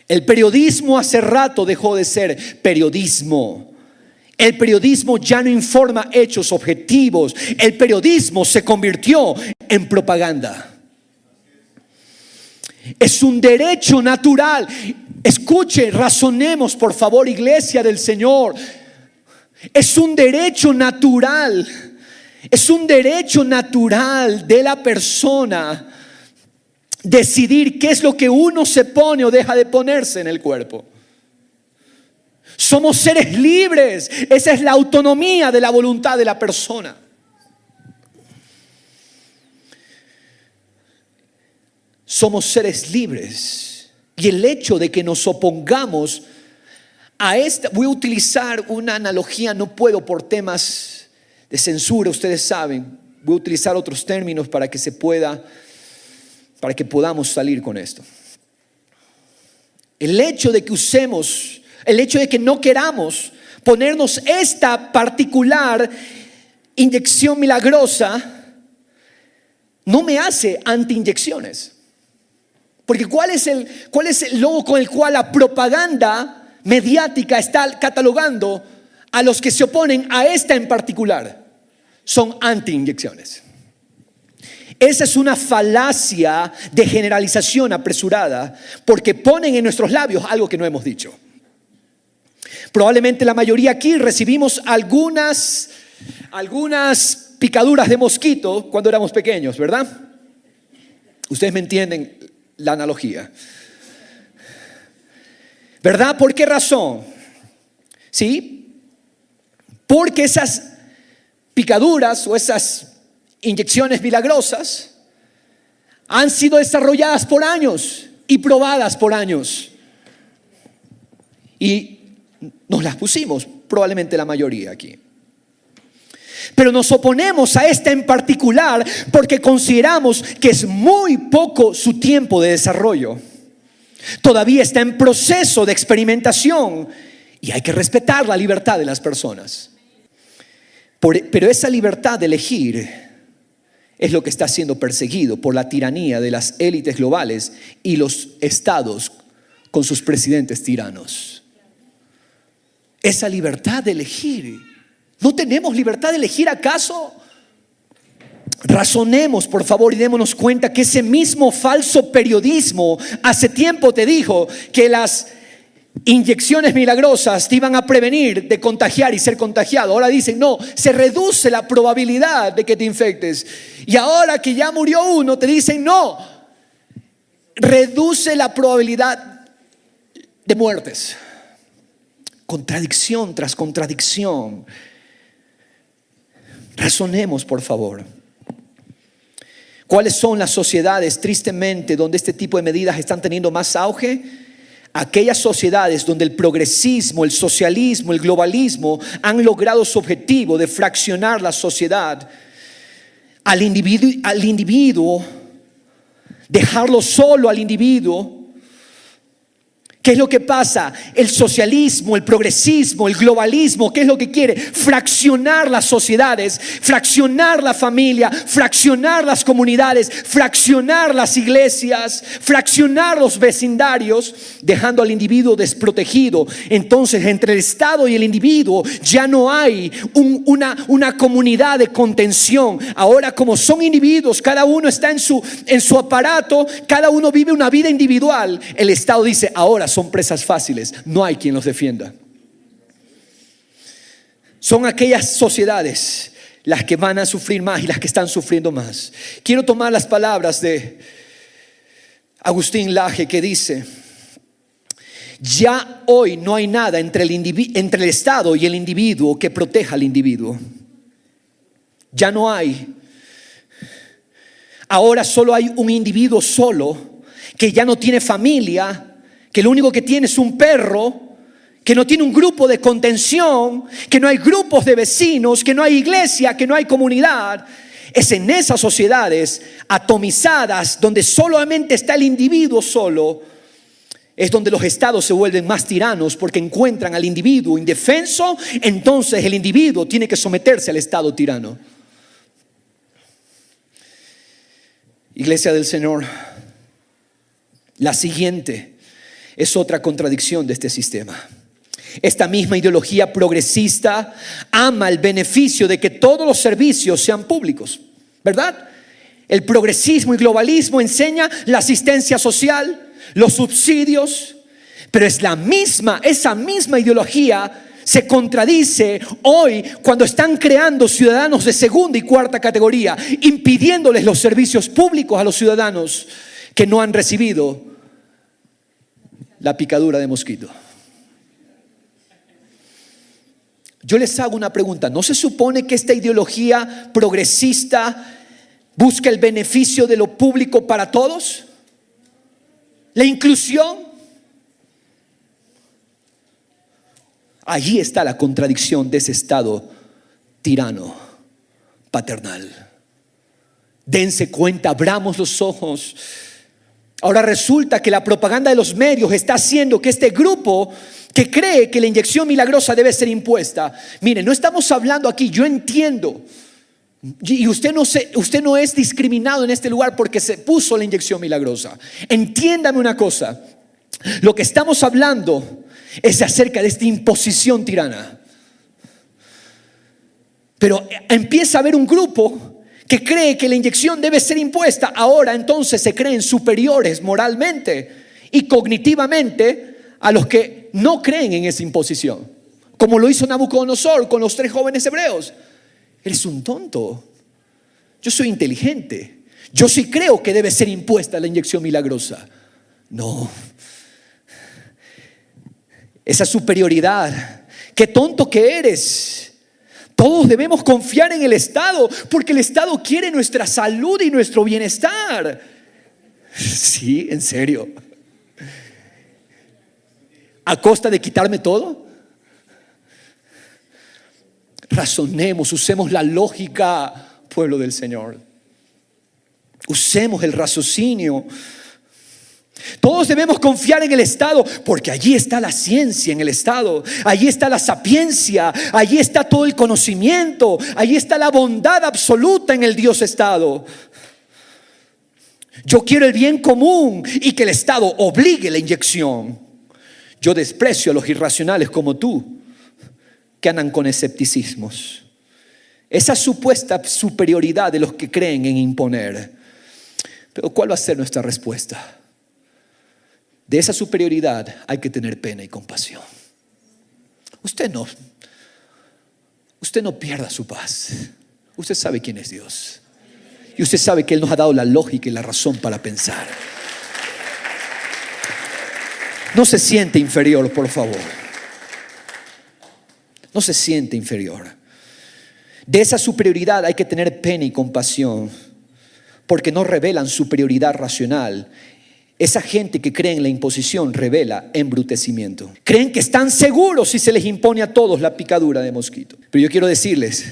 El periodismo hace rato dejó de ser periodismo. El periodismo ya no informa hechos objetivos. El periodismo se convirtió en propaganda. Es un derecho natural. Escuche, razonemos, por favor, iglesia del Señor. Es un derecho natural. Es un derecho natural de la persona decidir qué es lo que uno se pone o deja de ponerse en el cuerpo. Somos seres libres. Esa es la autonomía de la voluntad de la persona. Somos seres libres. Y el hecho de que nos opongamos a esta, voy a utilizar una analogía, no puedo por temas de censura, ustedes saben, voy a utilizar otros términos para que podamos salir con esto. El hecho de que usemos, el hecho de que no queramos ponernos esta particular inyección milagrosa, no me hace anti-inyecciones. Porque ¿cuál es el logo con el cual la propaganda mediática está catalogando a los que se oponen a esta en particular? Son anti-inyecciones. Esa es una falacia de generalización apresurada, porque ponen en nuestros labios algo que no hemos dicho. Probablemente la mayoría aquí recibimos algunas picaduras de mosquito cuando éramos pequeños, ¿verdad? Ustedes me entienden la analogía, ¿verdad? ¿Por qué razón? ¿Sí? Porque esas picaduras o esas inyecciones milagrosas han sido desarrolladas por años y probadas por años. Y nos las pusimos, probablemente la mayoría aquí. Pero nos oponemos a esta en particular porque consideramos que es muy poco su tiempo de desarrollo. Todavía está en proceso de experimentación y hay que respetar la libertad de las personas. Pero esa libertad de elegir es lo que está siendo perseguido por la tiranía de las élites globales y los estados con sus presidentes tiranos. Esa libertad de elegir. ¿No tenemos libertad de elegir acaso? Razonemos, por favor, y démonos cuenta que ese mismo falso periodismo hace tiempo te dijo que las inyecciones milagrosas te iban a prevenir de contagiar y ser contagiado. Ahora dicen, no, se reduce la probabilidad de que te infectes. Y ahora que ya murió uno, te dicen, no, reduce la probabilidad de muertes. Contradicción tras contradicción. Razonemos, por favor. ¿Cuáles son las sociedades, tristemente, donde este tipo de medidas están teniendo más auge? Aquellas sociedades donde el progresismo, el socialismo, el globalismo han logrado su objetivo de fraccionar la sociedad al individuo, dejarlo solo al individuo. ¿Qué es lo que pasa? El socialismo, el progresismo, el globalismo, ¿qué es lo que quiere? Fraccionar las sociedades, fraccionar la familia, fraccionar las comunidades, fraccionar las iglesias, fraccionar los vecindarios, dejando al individuo desprotegido. Entonces, entre el Estado y el individuo ya no hay una comunidad de contención. Ahora, como son individuos, cada uno está en su aparato, cada uno vive una vida individual. El Estado dice, ahora son presas fáciles, no hay quien los defienda. Son aquellas sociedades las que van a sufrir más y las que están sufriendo más. Quiero tomar las palabras de Agustín Laje, que dice: ya hoy no hay nada entre el Estado y el individuo que proteja al individuo. Ya no hay. Ahora solo hay un individuo solo que ya no tiene familia, que lo único que tiene es un perro, que no tiene un grupo de contención, que no hay grupos de vecinos, que no hay iglesia, que no hay comunidad. Es en esas sociedades atomizadas, donde solamente está el individuo solo, es donde los estados se vuelven más tiranos, porque encuentran al individuo indefenso. Entonces el individuo tiene que someterse al estado tirano. Iglesia del Señor, la siguiente es otra contradicción de este sistema. Esta misma ideología progresista ama el beneficio de que todos los servicios sean públicos, ¿verdad? El progresismo y globalismo enseña la asistencia social, los subsidios, pero esa misma ideología se contradice hoy cuando están creando ciudadanos de segunda y cuarta categoría, impidiéndoles los servicios públicos a los ciudadanos que no han recibido la picadura de mosquito. Yo les hago una pregunta. ¿No se supone que esta ideología progresista busca el beneficio de lo público para todos? La inclusión. Allí está la contradicción de ese estado tirano, paternal. Dense cuenta, abramos los ojos. Ahora resulta que la propaganda de los medios está haciendo que este grupo que cree que la inyección milagrosa debe ser impuesta. Miren, no estamos hablando aquí, yo entiendo Y usted no es discriminado en este lugar porque se puso la inyección milagrosa. Entiéndame una cosa. Lo que estamos hablando es acerca de esta imposición tirana. Pero empieza a haber un grupo que cree que la inyección debe ser impuesta. Ahora entonces se creen superiores moralmente y cognitivamente a los que no creen en esa imposición. Como lo hizo Nabucodonosor con los 3 jóvenes hebreos. Eres un tonto. Yo soy inteligente. Yo sí creo que debe ser impuesta la inyección milagrosa. No. Esa superioridad. Qué tonto que eres. Todos debemos confiar en el Estado porque el Estado quiere nuestra salud y nuestro bienestar. Sí, en serio. ¿A costa de quitarme todo? Razonemos, usemos la lógica, pueblo del Señor. Usemos el raciocinio. Todos debemos confiar en el Estado porque allí está la ciencia en el Estado, allí está la sapiencia, allí está todo el conocimiento, allí está la bondad absoluta en el Dios Estado. Yo quiero el bien común y que el Estado obligue la inyección. Yo desprecio a los irracionales como tú que andan con escepticismos. Esa supuesta superioridad de los que creen en imponer. Pero ¿cuál va a ser nuestra respuesta? De esa superioridad hay que tener pena y compasión. Usted no pierda su paz. Usted sabe quién es Dios. Y usted sabe que Él nos ha dado la lógica y la razón para pensar. No se siente inferior, por favor. No se siente inferior. De esa superioridad hay que tener pena y compasión, porque no revelan superioridad racional. Esa gente que cree en la imposición revela embrutecimiento. Creen que están seguros si se les impone a todos la picadura de mosquito. Pero yo quiero decirles,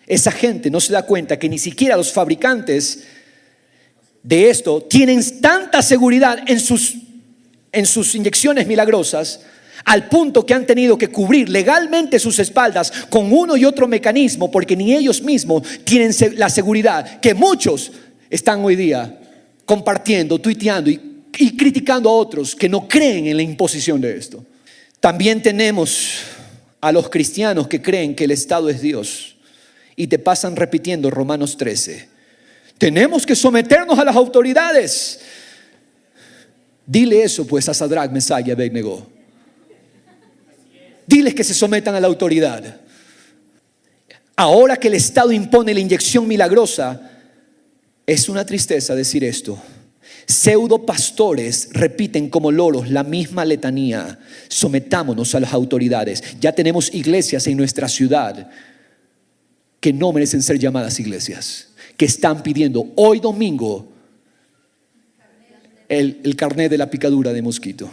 esa gente no se da cuenta que ni siquiera los fabricantes de esto tienen tanta seguridad en sus inyecciones milagrosas, al punto que han tenido que cubrir legalmente sus espaldas con uno y otro mecanismo, porque ni ellos mismos tienen la seguridad que muchos están hoy día compartiendo, tuiteando y criticando a otros que no creen en la imposición de esto. También tenemos a los cristianos que creen que el Estado es Dios y te pasan repitiendo Romanos 13. Tenemos que someternos a las autoridades. Dile eso pues a Sadrach, Mesach y Abednego. Diles que se sometan a la autoridad. Ahora que el Estado impone la inyección milagrosa, es una tristeza decir esto. Pseudo pastores repiten como loros la misma letanía. Sometámonos a las autoridades. Ya tenemos iglesias en nuestra ciudad que no merecen ser llamadas iglesias, que están pidiendo hoy domingo el carnet de la picadura de mosquito.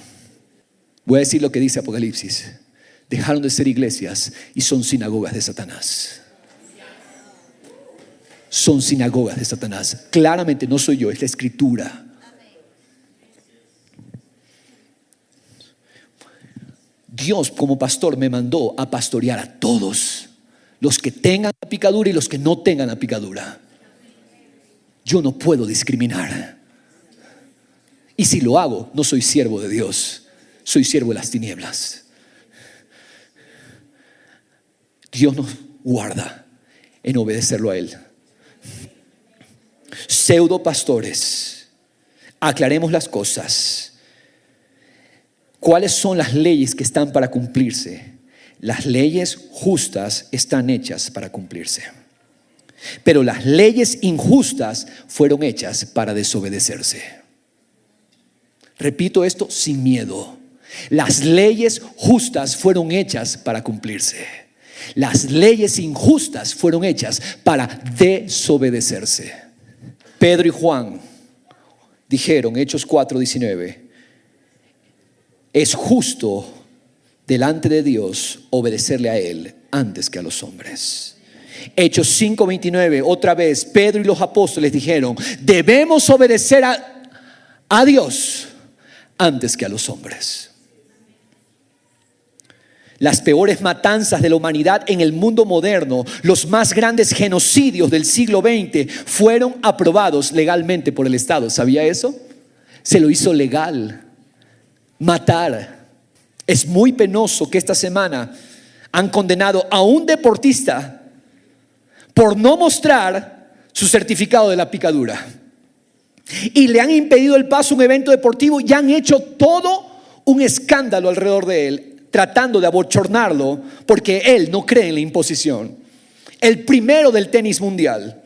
Voy a decir lo que dice Apocalipsis. Dejaron de ser iglesias y son sinagogas de Satanás. Son sinagogas de Satanás. Claramente no soy yo, es la escritura. Dios como pastor me mandó a pastorear a todos, los que tengan la picadura y los que no tengan la picadura. Yo no puedo discriminar. Y si lo hago, no soy siervo de Dios, soy siervo de las tinieblas. Dios nos guarda en obedecerlo a Él. Pseudo pastores, aclaremos las cosas. ¿Cuáles son las leyes que están para cumplirse? Las leyes justas están hechas para cumplirse, pero las leyes injustas fueron hechas para desobedecerse. Repito esto sin miedo. Las leyes justas fueron hechas para cumplirse. Las leyes injustas fueron hechas para desobedecerse. Pedro y Juan dijeron, Hechos 4:19, es justo delante de Dios obedecerle a Él antes que a los hombres. Hechos 5:29, otra vez Pedro y los apóstoles dijeron, debemos obedecer a Dios antes que a los hombres. Las peores matanzas de la humanidad en el mundo moderno, los más grandes genocidios del siglo XX fueron aprobados legalmente por el Estado. ¿Sabía eso? Se lo hizo legal. Matar. Es muy penoso que esta semana han condenado a un deportista por no mostrar su certificado de la picadura. Y le han impedido el paso a un evento deportivo y han hecho todo un escándalo alrededor de él, tratando de abochornarlo porque él no cree en la imposición. El primero del tenis mundial.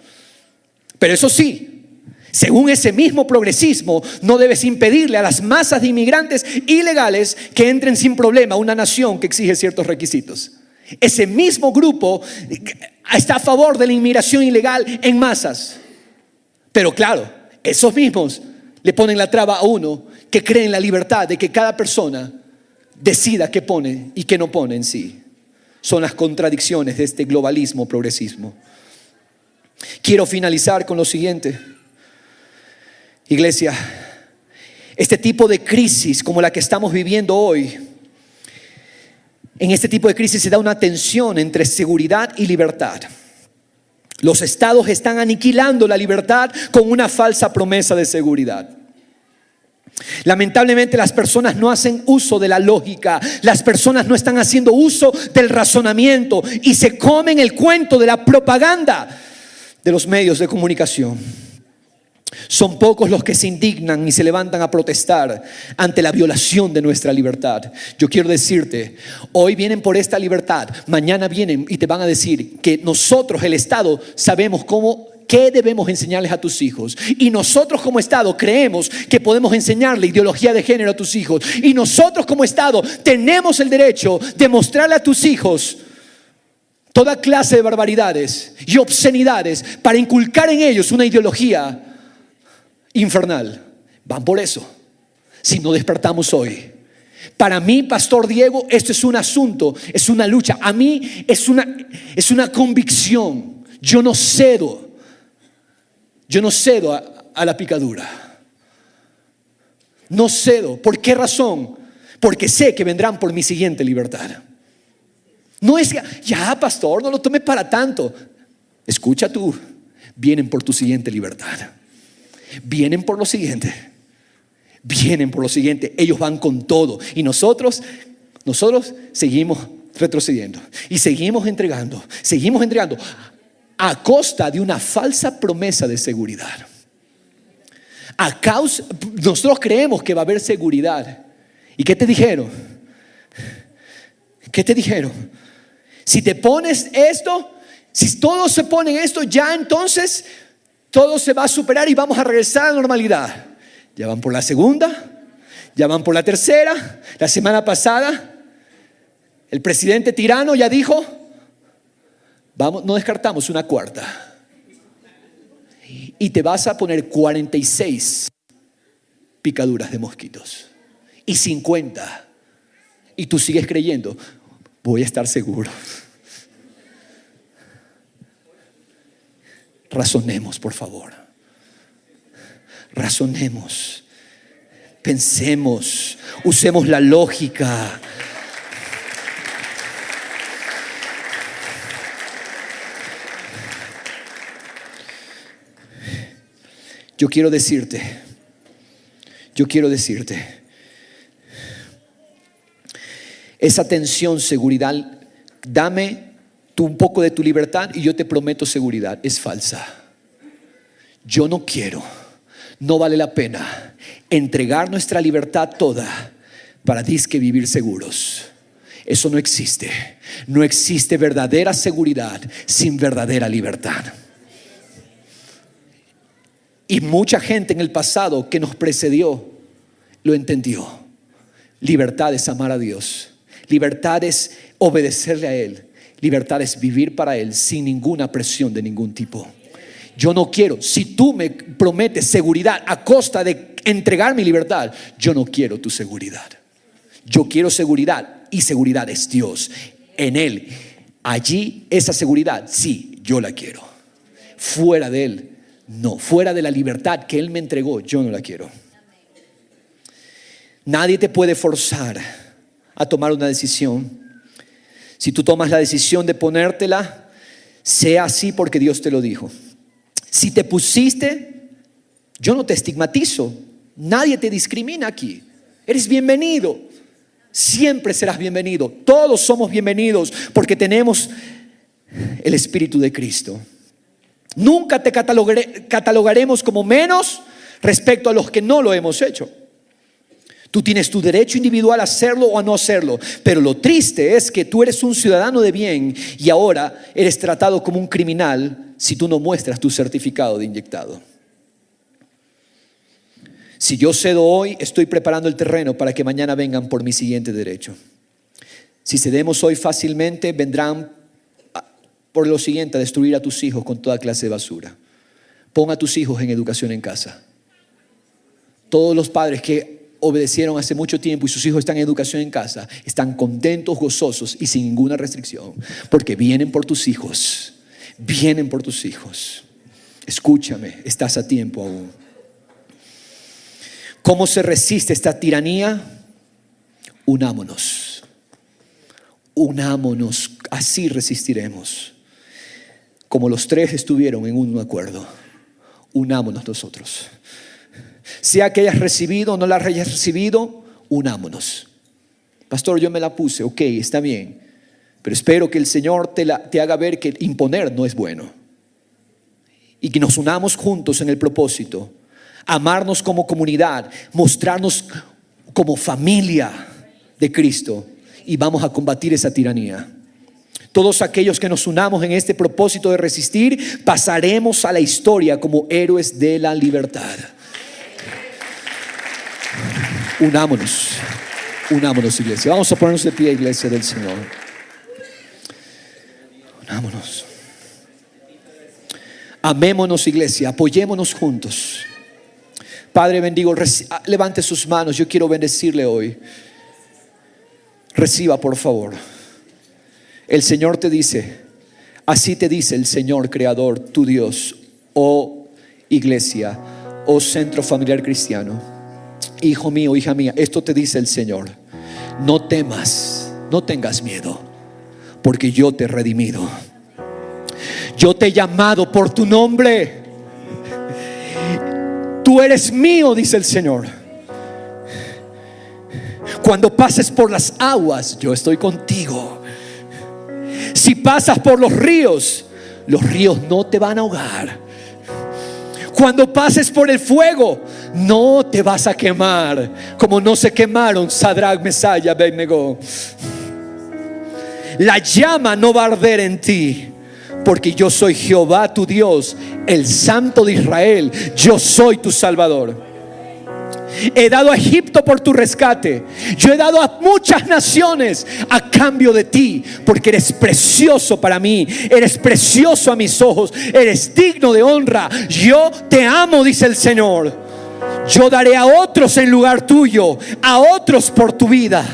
Pero eso sí, según ese mismo progresismo, no debes impedirle a las masas de inmigrantes ilegales que entren sin problema a una nación que exige ciertos requisitos. Ese mismo grupo está a favor de la inmigración ilegal en masas. Pero claro, esos mismos le ponen la traba a uno que cree en la libertad de que cada persona decida qué pone y qué no pone en sí. Son las contradicciones de este globalismo, progresismo. Quiero finalizar con lo siguiente. Iglesia, este tipo de crisis como la que estamos viviendo hoy, en este tipo de crisis se da una tensión entre seguridad y libertad. Los estados están aniquilando la libertad con una falsa promesa de seguridad. Lamentablemente las personas no hacen uso de la lógica, las personas no están haciendo uso del razonamiento y se comen el cuento de la propaganda de los medios de comunicación. Son pocos los que se indignan y se levantan a protestar ante la violación de nuestra libertad. Yo quiero decirte, hoy vienen por esta libertad, mañana vienen y te van a decir que nosotros, el Estado, sabemos qué debemos enseñarles a tus hijos. Y nosotros como Estado creemos que podemos enseñarle ideología de género a tus hijos. Y nosotros como Estado tenemos el derecho de mostrarle a tus hijos toda clase de barbaridades y obscenidades para inculcar en ellos una ideología infernal. Van por eso. Si no despertamos hoy. Para mí, Pastor Diego, esto es un asunto, es una lucha. A mí es una convicción. Yo no cedo a la picadura. No cedo. ¿Por qué razón? Porque sé que vendrán por mi siguiente libertad. No es que, ya pastor, no lo tomes para tanto. Escucha tú, vienen por tu siguiente libertad. Vienen por lo siguiente. Ellos van con todo. Y nosotros seguimos retrocediendo. Y seguimos entregando. A costa de una falsa promesa de seguridad. Nosotros creemos que va a haber seguridad. ¿Y qué te dijeron? Si te pones esto, si todos se ponen esto, ya entonces todo se va a superar y vamos a regresar a la normalidad. Ya van por la segunda, ya van por la tercera. La semana pasada, el presidente tirano ya dijo, no descartamos una cuarta. Y te vas a poner 46 picaduras de mosquitos y 50. Y tú sigues creyendo, voy a estar seguro. Razonemos, por favor. Razonemos. Pensemos. Usemos la lógica. Yo quiero decirte, esa tensión, seguridad, dame tú un poco de tu libertad y yo te prometo seguridad, es falsa. Yo no quiero, no vale la pena entregar nuestra libertad toda para disque vivir seguros. Eso no existe. No existe verdadera seguridad sin verdadera libertad. Y mucha gente en el pasado que nos precedió lo entendió. Libertad es amar a Dios. Libertad es obedecerle a Él. Libertad es vivir para Él sin ninguna presión de ningún tipo. Yo no quiero, si tú me prometes seguridad a costa de entregar mi libertad, yo no quiero tu seguridad. Yo quiero seguridad y seguridad es Dios. En Él, allí esa seguridad, sí, yo la quiero. Fuera de Él, no. Fuera de la libertad que Él me entregó, yo no la quiero. Nadie te puede forzar a tomar una decisión. Si tú tomas la decisión de ponértela, sea así porque Dios te lo dijo. Si te pusiste, yo no te estigmatizo. Nadie te discrimina aquí. Eres bienvenido. Siempre serás bienvenido. Todos somos bienvenidos porque tenemos el Espíritu de Cristo. Nunca te catalogaremos como menos respecto a los que no lo hemos hecho. Tú tienes tu derecho individual a hacerlo o a no hacerlo, pero lo triste es que tú eres un ciudadano de bien y ahora eres tratado como un criminal si tú no muestras tu certificado de inyectado. Si yo cedo hoy, estoy preparando el terreno para que mañana vengan por mi siguiente derecho. Si cedemos hoy fácilmente, vendrán por lo siguiente a destruir a tus hijos con toda clase de basura. Pon a tus hijos en educación en casa. Todos los padres que obedecieron hace mucho tiempo y sus hijos están en educación en casa, están contentos, gozosos y sin ninguna restricción, porque vienen por tus hijos. Vienen por tus hijos. Escúchame, estás a tiempo aún. ¿Cómo se resiste esta tiranía? Unámonos. Unámonos, así resistiremos. Como los tres estuvieron en un acuerdo, unámonos nosotros. Sea que hayas recibido o no la hayas recibido, unámonos. Pastor, yo me la puse, ok, está bien, pero espero que el Señor te haga ver que imponer no es bueno. Y que nos unamos juntos en el propósito. Amarnos como comunidad, mostrarnos como familia de Cristo y vamos a combatir esa tiranía. Todos aquellos que nos unamos en este propósito de resistir, pasaremos a la historia como héroes de la libertad. Unámonos, iglesia. Vamos a ponernos de pie, iglesia del Señor. Unámonos. Amémonos, iglesia, apoyémonos juntos. Padre, bendigo, levante sus manos, yo quiero bendecirle hoy. Reciba, por favor. El Señor te dice, así te dice el Señor creador, tu Dios, oh iglesia, oh centro familiar cristiano. Hijo mío, hija mía, esto te dice el Señor. No temas, no tengas miedo, porque yo te he redimido. Yo te he llamado por tu nombre. Tú eres mío, dice el Señor. Cuando pases por las aguas, yo estoy contigo. Si pasas por los ríos no te van a ahogar. Cuando pases por el fuego, no te vas a quemar, como no se quemaron Sadrach, Mesach y Abednego. La llama no va a arder en ti, porque yo soy Jehová tu Dios, el Santo de Israel. Yo soy tu Salvador. He dado a Egipto por tu rescate. Yo he dado a muchas naciones a cambio de ti, porque eres precioso para mí. Eres precioso a mis ojos. Eres digno de honra. Yo te amo, dice el Señor. Yo daré a otros en lugar tuyo, a otros por tu vida.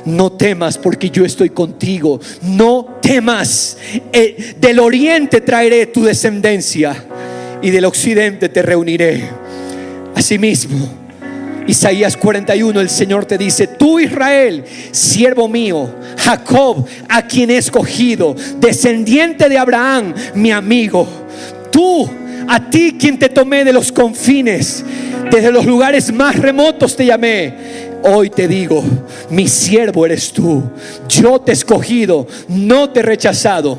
No temas, porque yo estoy contigo. No temas. Del oriente traeré tu descendencia y del occidente te reuniré. Asimismo, Isaías 41, el Señor te dice: tú, Israel, siervo mío, Jacob, a quien he escogido, descendiente de Abraham, mi amigo. Tú, a ti quien te tomé de los confines, desde los lugares más remotos te llamé. Hoy te digo, mi siervo eres tú. Yo te he escogido, no te he rechazado.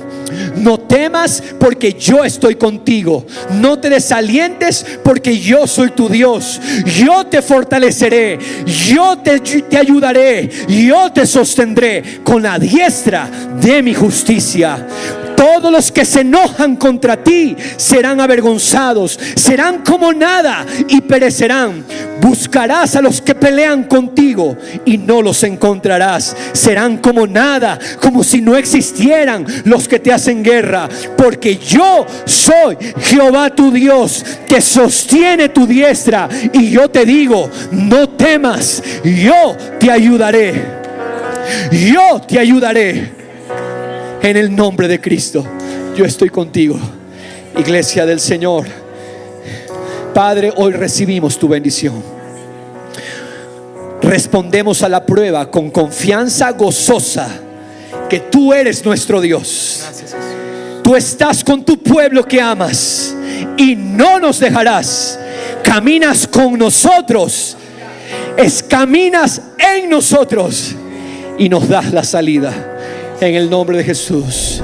No temas, porque yo estoy contigo. No te desalientes, porque yo soy tu Dios. Yo te fortaleceré, yo te ayudaré, yo te sostendré con la diestra de mi justicia. Todos los que se enojan contra ti serán avergonzados, serán como nada y perecerán. Buscarás a los que pelean contigo y no los encontrarás. Serán como nada, como si no existieran los que te hacen guerra. Porque yo soy Jehová tu Dios, que sostiene tu diestra. Y yo te digo, no temas, yo te ayudaré. Yo te ayudaré. En el nombre de Cristo, yo estoy contigo, iglesia del Señor. Padre, hoy recibimos tu bendición. Respondemos a la prueba con confianza gozosa que tú eres nuestro Dios. Gracias, Jesús. Tú estás con tu pueblo que amas y no nos dejarás. Caminas con nosotros, caminas en nosotros y nos das la salida. En el nombre de Jesús.